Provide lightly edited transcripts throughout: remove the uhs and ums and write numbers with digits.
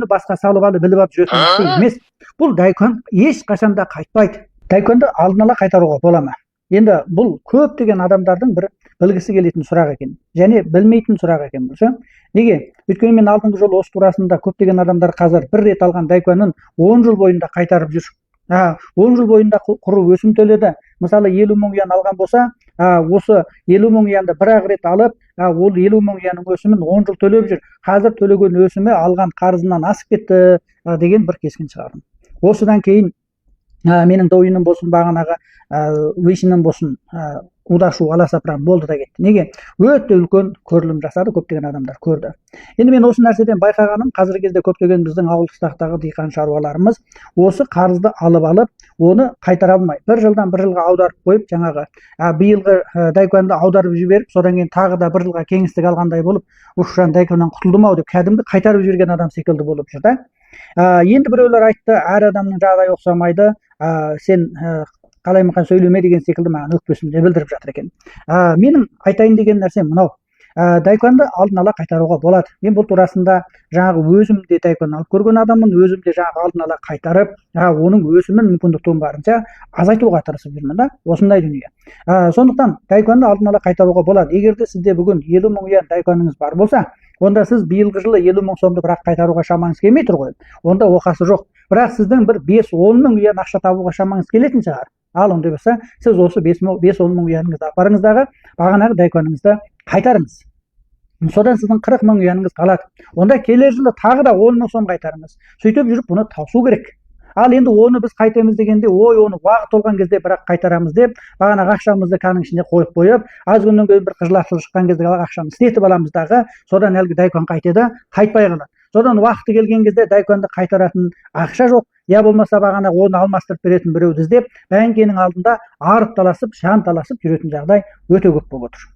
басқа салып алып біліп алып жүретін нәрсе емес. Бұл дайкон ешқашанда қайтпайды. Дайконды алдын ала қайтаруға бола ма? Енді бұл көптеген адамдардың бір білгісі келетін сұрақ екен, және білмейтін сұрақ екен бұл. Неге? Өйткені мен алдыңғы жолы осы турасында көптеген адамдар қазір бір рет алған дайконын 10 жыл бойында қайтарып жүр. 10 жыл бойында құры өсім төледі. Мысалы 50 мың юан алған болса, осы 50 мың юанды бір-ақ рет алып, ол 50 мың юанның өсімін 10 жыл төлеп жүр. Қазір төлеген өсімі алған қарызынан асып кетті деген бір кескін шығардым. Осыдан кейін менің дойыным болсын, бағанағы вейшінім болсын, удашу аласапыран болды да кетті. Неге? Өте үлкен көрілім жасады, көптеген адамдар көрді. Енді мен осы нәрседен байқағаным, қазіргі кезде көптеген біздің ауылдықтағы диқан шаруаларымыз осы қарызды алып, оны қайтара алмай, бір жылдан бір жылға аударып қойып, жаңағы биылғы дайконды аударып жіберіп, содан кейін тағы да бір жылға кеңістік алғандай болып, ушан дайконнан құтылдым-ау деп кәдімгі қайтарып жіберген адам секілді болып жүр да. Енді біреулер айтты, әр адамның жағдайы ұқсамайды, сен қалаймақан сөйлеме деген секілді маған өкпесін білдіріп жатыр екен. Менің айтайын деген нәрсе мынау. Дайконды алдын ала қайтаруға болады. Мен бұл турасында жаңағы өзім де дайкон алып көрген адаммын, өзім де жаңағы алдын ала қайтарып, оның өсімін мүмкіндіктен барынша азайтуға тырысып жүрмін да, осындай дүние. Сондықтан дайконды алдын ала қайтаруға болады. Егер де сізде бүгін 50 мың юан дайконыңыз бар болса, онда сіз биылғы жылы 50 мың сомды бірақ қайтаруға шамаңыз келмей тұр ғой. Онда оқасы жоқ. Бірақ сіздің бір 5-10 мың юан ақша табуға шамаңыз келетін шығар. Ал ондай болса, сіз осы 5-10 мың юаныңызды апарыңыздағы бағанағы дайконыңызды қайтарыңыз. Содан сіздің 40 мың юаныңыз қалады. Онда келер жылы тағы да 10 мың сом қайтарыңыз. Сөйтіп жүріп бұны тауысу керек. Ал енді оны біз қайтеміз дегенде, оны уақыт толған кезде бірақ қайтарамыз деп, бағанағы ақшамызды канның ішіне қойып, аз күннен кейін бір қыжыласып шыққан кезде ақшаны істетіп аламыз дағы, содан әлгі дайкон қайтеді, қайтпай қалады. Содан уақыты келген кезде дайконды қайтаратын ақша жоқ, я болмаса бағана оны алмастырып беретін біреуді іздеп, бәңкенің алдында арып таласып, жанталасып жүретін жағдай өте көп болып отыр.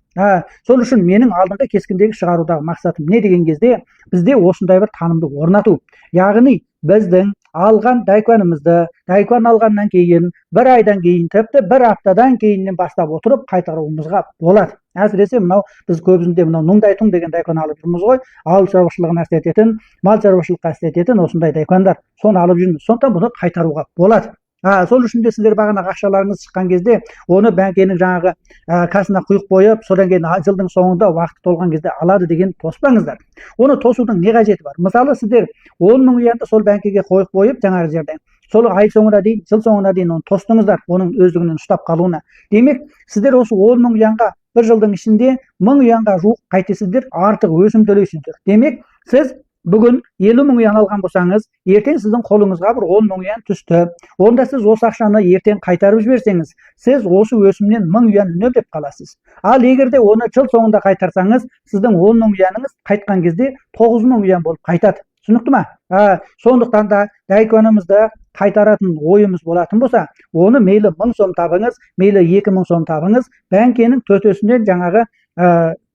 Сол үшін менің алдыңғы кескіндегі шығарудағы мақсатым не деген кезде, бізде осындай бір танымды орнату. Яғни біздің алған дайконымызды, дайкон алғаннан кейін, бір айдан кейін, тіпті бір аптадан кейіннен бастап отырып қайтаруымызға болады. Әсіресе мынау біз көбісінде мынау нуңдайтун деген дайкон алып жүрміз ғой, ауыл шаруашылығына істететін, мал шаруашылыққа істететін осындай дайкондар, соны алып жүрміз. Сондықтан бұны қайтаруға болады. Сол үшін де сіздер бағанағы ақшаларыңыз шыққан кезде, оны бәңкенің жаңағы кассына құйып қойып, содан кейін жылдың соңында уақыт толған кезде алады деген тоспаңыздар. Оны тосудың не қажеті бар? Мысалы, сіздер 10 мың юанды сол бәңкеге қойып жаңағы жерден, сол ай соңына дейін, жыл соңына дейін оны тостыңыздар, оның өздігінен ұстап қалуына. Демек, сіздер осы 10 мың юанға бір жылдың ішінде 1000 юанға жуық қайтесіздер, артық өсім төлейсіздер. Демек, сіз бүгін 50 мың юан алған болсаңыз, ертең сіздің қолыңызға бір 10 мың юан түсті. Онда сіз осы ақшаны ертең қайтарып жіберсеңіз, сіз осы өсімнен 1000 юан үнемдеп қаласыз. Ал егер де оны жыл соңында қайтарсаңыз, сіздің 10 мың юаныңыз қайтқан кезде 9 мың юан болып қайтады. Түсінікті ма? Сондықтан да дайконымызды қайтаратын ойымыз болатын болса, оны мейлі 1000 сом табыңыз, мейлі 2000 сом табыңыз, бәңкенің төтесінен жаңағы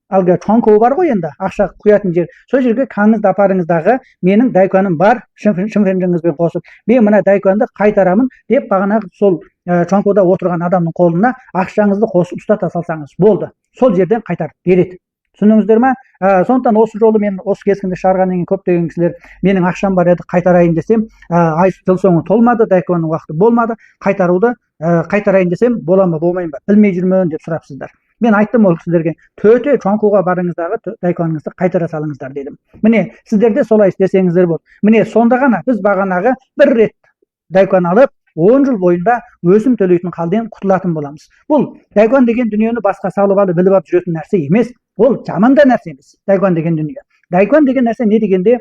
алғы чонкоу бар ғой енді, ақша құятын жер. Сол жерге қаңызды апарыңыздағы, менің дайконым бар, шымфенжіңізбен қосып, мен мына дайконды қайтарамын деп бағанағы сол чонкоуда отырған адамның қолына ақшаңызды қосып ұстата салсаңыз болды. Сол жерден қайтарып береді. Түсіндіңіздер ма? Сондықтан осы жолы мен осы кескінді шығарғаннан кейін көптеген кісілер менің ақшам бар еді, қайтарайын десем, жыл соңы толмады, дайконның уақыты болмады, қайтаруды қайтарайын десем, бола ма, болмайын ба, білмей жүрмін деп сұрапсыздар. Мен айттым ол кісілерге, төте чонкуға барыңыздағы дайконыңызды қайтара салыңыздар дедім. Міне, сіздерде солай істесеңіздер болды. Міне, сонда ғана біз бағанағы бір рет дайкон алып, 10 жыл бойында өсім төлейтін халден құтылатын боламыз. Бұл дайкон деген дүниені басқа салып алып біліп алып жүретін нәрсе емес. Ол жаман да нәрсе емес, дайкон деген дүние. Дайкон деген нәрсе не дегенде,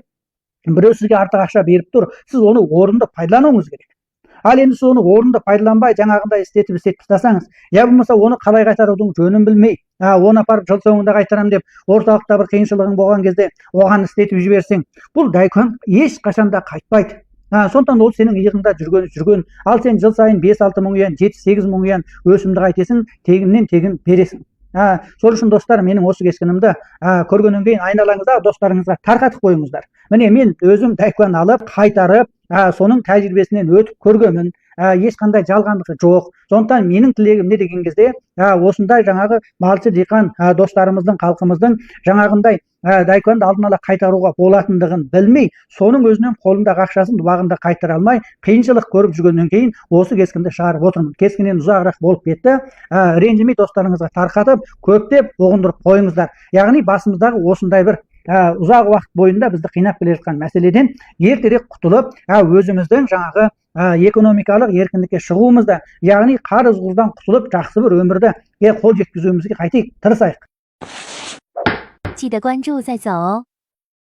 біреу сізге артық ақша беріп тұр, сіз оны орынды пайдалануыңыз керек. Ал енді сіз оны орынды пайдаланбай, жаңағындай істетіп тастасаңыз, я болмаса оны қалай қайтарудың жөнін білмей, оны апарып жыл соңында қайтарам деп, орталықта бір қиыншылығың болған кезде оған істетіп жіберсең, бұл дайкон ешқашанда қайтпайды. Сондықтан ол сенің иығыңда жүрген. Ал сен жыл сайын 5-6 мың юан, 7-8 мың юан өсімді қайтесің, тегіннен тегін бересің. Сол үшін достар, менің осы кескінімді көргеннен кейін айналаңызда достарыңызға тарқатып қойыңыздар. Міне мен өзім дайкон алып, қайтарып, соның тәжірибесінен өтіп көргенмін. Ешқандай жалғандығы жоқ. Сондықтан менің тілегім не деген кезде, осындай жаңағы малшы диқан достарымыздың, халқымыздың жаңағындай дайконды алдын ала қайтаруға болатындығын білмей, соның өзінен қолындағы ақшасын уақытында қайтара алмай, қиыншылық көріп жүргеннен кейін осы кескінді шығарып отырмын. Кескіннен ұзағырақ болып кетті. Ренжімей достарыңызға тарқатып, көптеп ұғындырып қойыңыздар. Яғни басымыздағы осындай бір ұзақ уақыт бойында бізді қинап келе жатқан мәселеден ертерек құтылып, өзіміздің жаңағы экономикалық еркіндікке шығуымызда, яғни қарыз құздан құтылып, жақсы бір өмірді қол жеткізуімізге қайтейік, тырысайық. 记得关注再走哦。